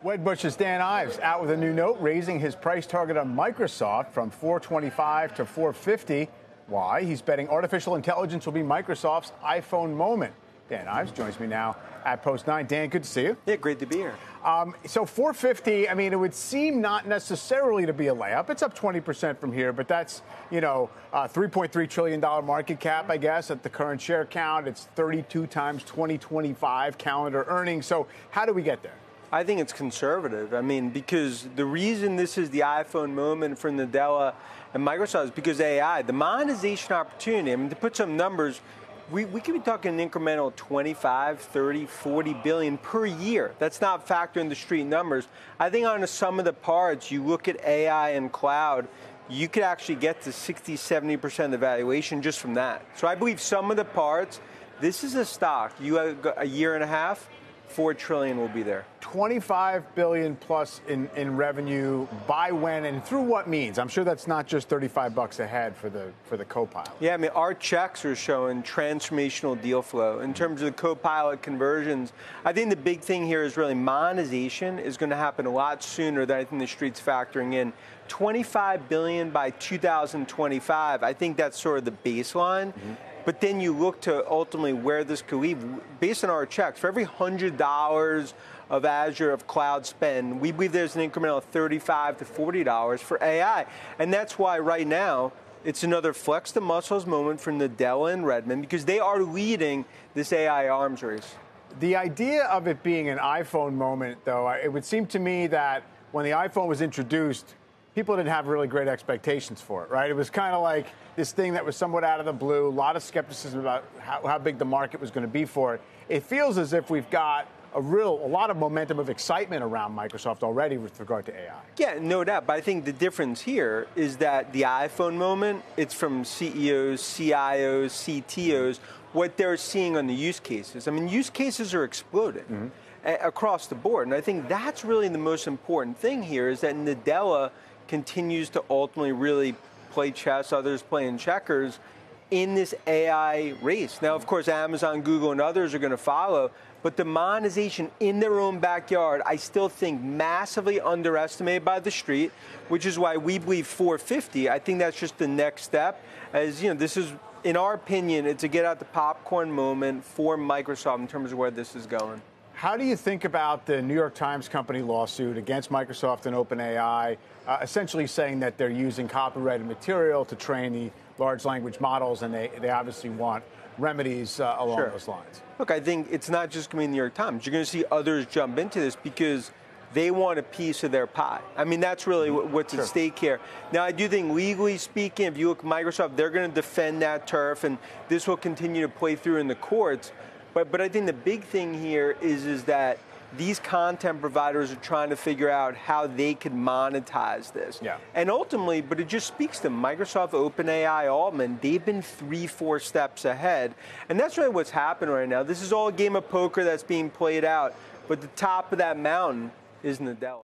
Wedbush's Dan Ives out with a new note, raising his price target on Microsoft from $425 to $450. Why? He's betting artificial intelligence will be Microsoft's iPhone moment. Dan Ives joins me now at Post 9. Dan, good to see you. Yeah, great to be here. So $450, I mean, it would seem not necessarily to be a layup. It's up 20% from here, but that's, $3.3 trillion market cap, I guess, at the current share count. It's 32 times 2025 calendar earnings. So how do we get there? I think it's conservative. I mean, because the reason this is the iPhone moment for Nadella and Microsoft is because AI, the monetization opportunity. I mean, to put some numbers, we could be talking an incremental 25, 30, 40 billion per year. That's not factoring the street numbers. I think on the sum of the parts, you look at AI and cloud, you could actually get to 60, 70% of the valuation just from that. So I believe sum of the parts, this is a stock. You have a year and a half, $4 trillion will be there. 25 billion plus in revenue. By when and through what means? I'm sure that's not just $35 a head for the Copilot. Yeah, I mean, our checks are showing transformational deal flow. In terms of the Copilot conversions, I think the big thing here is really monetization is going to happen a lot sooner than I think the street's factoring in. 25 billion by 2025. I think that's sort of the baseline. Mm-hmm. But then you look to ultimately where this could lead. Based on our checks, for every $100 of Azure of cloud spend, we believe there's an incremental $35 to $40 for AI. And that's why right now, it's another flex the muscles moment for Nadella and Redmond, because they are leading this AI arms race. The idea of it being an iPhone moment, though, it would seem to me that when the iPhone was introduced, people didn't have really great expectations for it, right? It was kind of like this thing that was somewhat out of the blue, a lot of skepticism about how big the market was going to be for it. It feels as if we've got a lot of momentum of excitement around Microsoft already with regard to AI. Yeah, no doubt. But I think the difference here is that the iPhone moment, it's from CEOs, CIOs, CTOs, what they're seeing on the use cases. I mean, use cases are exploding across the board. And I think that's really the most important thing here is that Nadella continues to ultimately really play chess, others playing checkers in this AI race. Now, of course, Amazon, Google, and others are going to follow, but the monetization in their own backyard, I still think massively underestimated by the street, which is why we believe 450. I think that's just the next step. As you know, this is, in our opinion, it's a get out the popcorn moment for Microsoft in terms of where this is going. How do you think about the New York Times Company lawsuit against Microsoft and OpenAI, essentially saying that they're using copyrighted material to train the large language models, and they obviously want remedies along those lines? Look, I think it's not just going to be the New York Times. You're going to see others jump into this because they want a piece of their pie. I mean, that's really what's at stake here. Now, I do think legally speaking, if you look at Microsoft, they're going to defend that turf, and this will continue to play through in the courts. But I think the big thing here is that these content providers are trying to figure out how they can monetize this. Yeah. And ultimately, but it just speaks to Microsoft, OpenAI, Altman. They've been 3-4 steps ahead. And that's really what's happened right now. This is all a game of poker that's being played out. But the top of that mountain is Nadella.